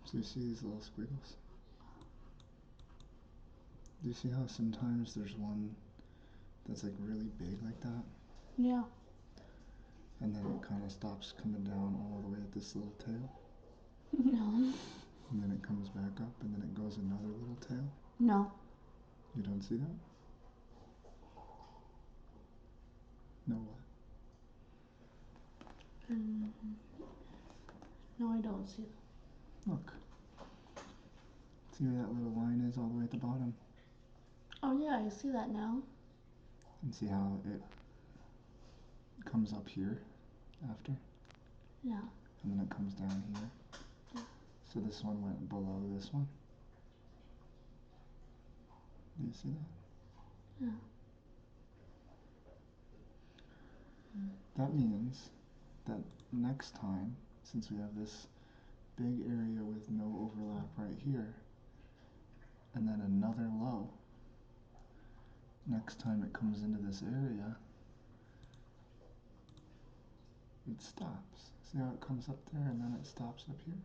So you see these little squiggles? Do you see how sometimes there's one that's like really big like that? Yeah. And then it kind of stops coming down all the way at this little tail? No. And then it comes back up and then it goes another little tail? No. You don't see that? No what? No, I don't see that. Look. See where that little line is all the way at the bottom? Oh yeah, I see that now. And see how it comes up here after? Yeah. And then it comes down here. Yeah. So this one went below this one. Do you see that? Yeah. That means that next time, since we have this big area with no overlap right here, and then another low, next time it comes into this area, it stops. See how it comes up there and then it stops up here?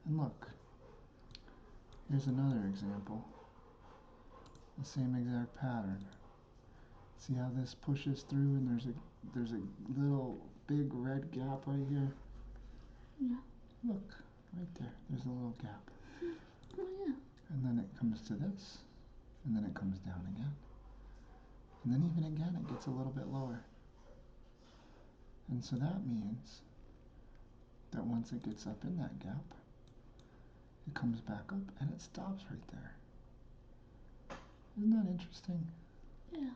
And look, here's another example. The same exact pattern. See how this pushes through and there's a little big red gap right here? Yeah. Look, right there. There's a little gap. Oh yeah. And then it comes to this, and then it comes down again. And then even again it gets a little bit lower. And so that means that once it gets up in that gap, it comes back up and it stops right there. Isn't that interesting? Yeah.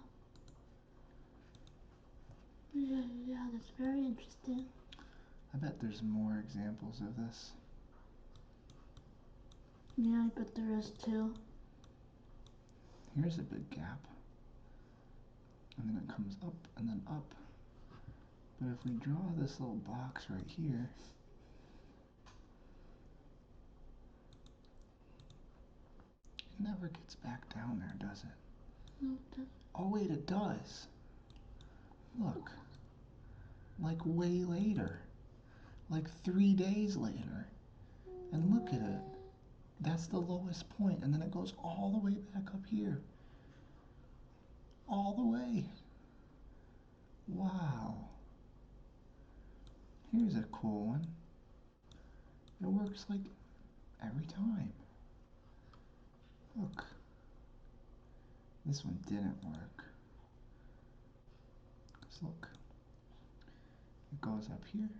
Yeah, yeah, that's very interesting. I bet there's more examples of this. Yeah, I bet there is too. Here's a big gap. And then it comes up and then up. But if we draw this little box right here, it never gets back down there, does it? No, it doesn't. Oh wait, it does. Look. Like way later. Like 3 days later. And look at it. That's the lowest point, and then it goes all the way back up here. All the way. Wow. Here's a cool one. It works like every time. Look. This one didn't work. Because look. It goes up here.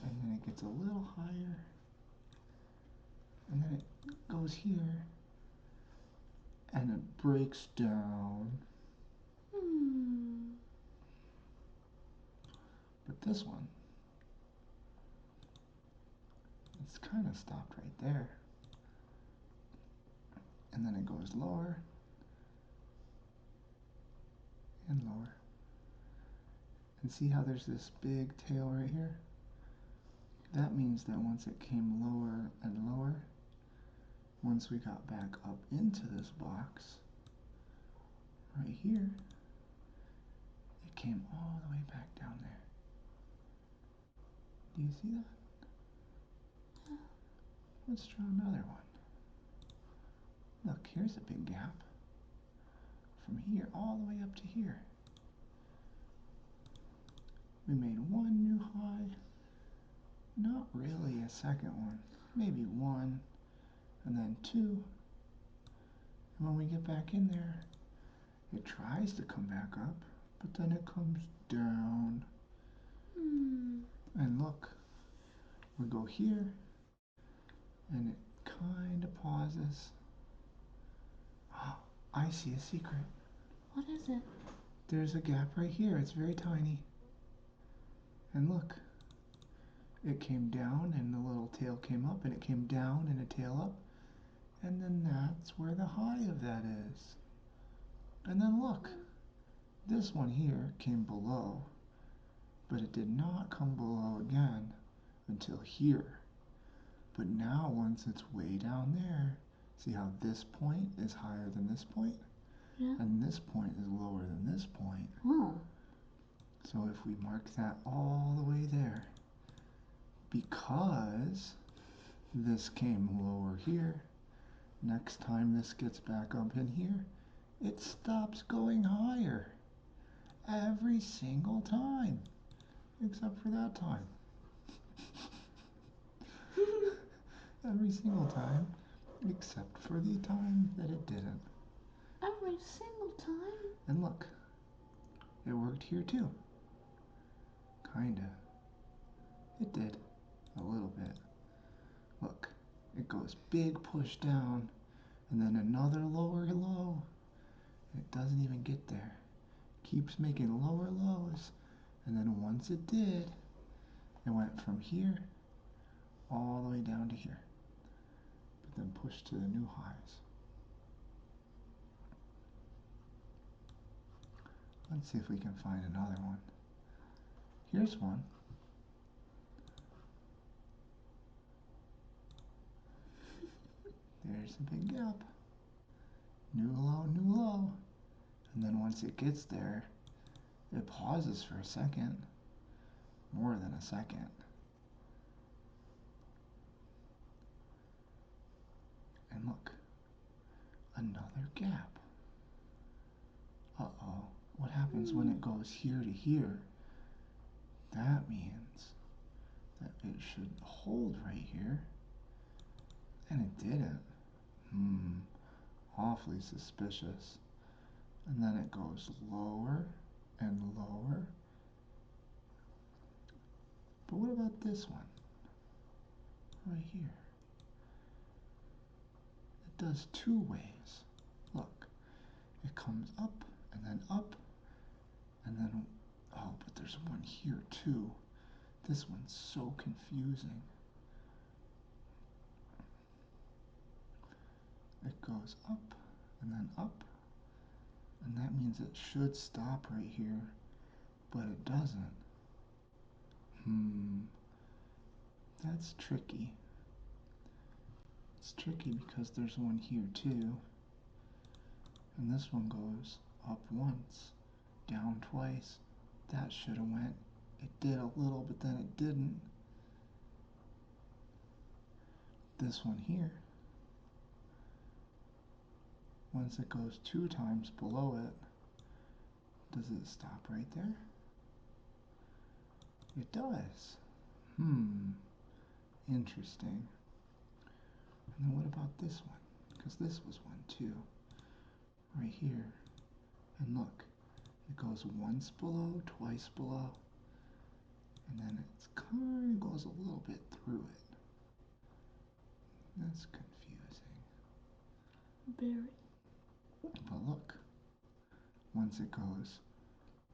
And then it gets a little higher. And then it goes here. And it breaks down. But this one, it's kind of stopped right there. And then it goes lower and lower. And see how there's this big tail right here? That means that once it came lower and lower, once we got back up into this box, right here, it came all the way back down there. Do you see that? Let's draw another one. Look, here's a big gap. From here all the way up to here. We made one new high. Not really a second one. Maybe one, and then two. And when we get back in there, it tries to come back up, but then it comes down. And look, we go here, and it kind of pauses. Oh, I see a secret. What is it? There's a gap right here. It's very tiny. And look, it came down, and the little tail came up, and it came down, and a tail up. And then that's where the high of that is. And then look, this one here came below, but it did not come below again until here. But now once it's way down there, see how this point is higher than this point? Yeah. And this point is lower than this point. Oh. So if we mark that all the way there, because this came lower here, next time this gets back up in here, it stops going higher every single time, except for that time. Every single time, except for the time that it didn't. Every single time? And look, it worked here too. Kinda. It did. A little bit. Look, it goes big push down, and then another lower low. It doesn't even get there. Keeps making lower lows, and then once it did, it went from here all the way down to here, but then pushed to the new highs. Let's see if we can find another one. Here's one. There's a big gap. New low, new low. And then once it gets there, it pauses for a second. More than a second. And look, another gap. Uh-oh, what happens when it goes here to here? That means that it should hold right here. And it didn't. Awfully suspicious. And then it goes lower and lower. But what about this one? Right here. It does two ways. Look, it comes up, and then, oh, but there's one here too. This one's so confusing. It goes up, and then up, and that means it should stop right here, but it doesn't. That's tricky. It's tricky because there's one here too, and this one goes up once, down twice. That should have went. It did a little, but then it didn't. This one here, once it goes 2 times below it, does it stop right there? It does. Interesting. And then what about this one? Because this was one too. Right here. And look, it goes once below, twice below, and then it kind of goes a little bit through it. That's confusing. Very. But look, once it goes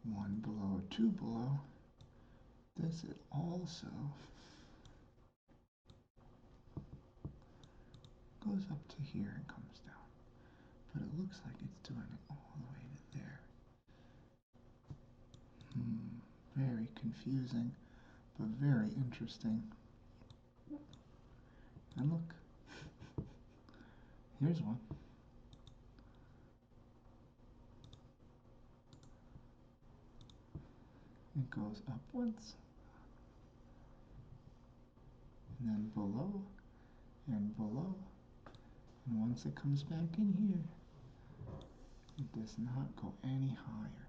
1 below, 2 below, this it also goes up to here and comes down. But it looks like it's doing it all the way to there. Very confusing, but very interesting. And look, here's one. It goes up once, and then below, and below, and once it comes back in here, it does not go any higher.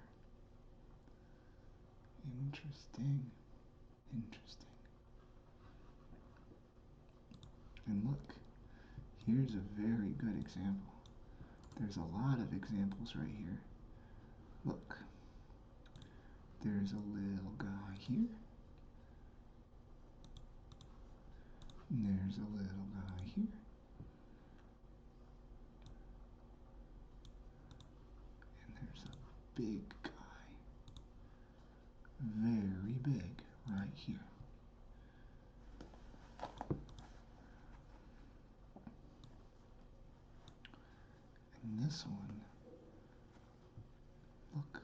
Interesting. And look, here's a very good example. There's a lot of examples right here. Look, there's a little guy here. And there's a little guy here. And there's a big guy. Very big right here. And this one, look,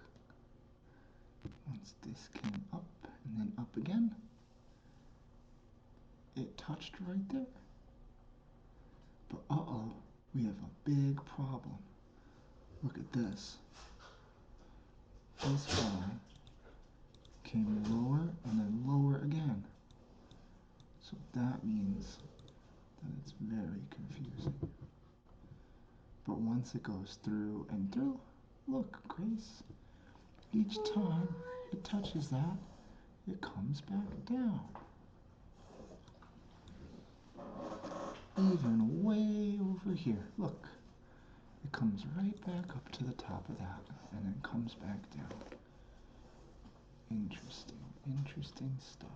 once this came up and then up again, it touched right there. But uh-oh, we have a big problem. Look at this. This one came lower and then lower again. So that means that it's very confusing. But once it goes through and through, look, Grace, each time it touches that, it comes back down. Even way over here, look, it comes right back up to the top of that and then comes back down. Interesting, interesting stuff.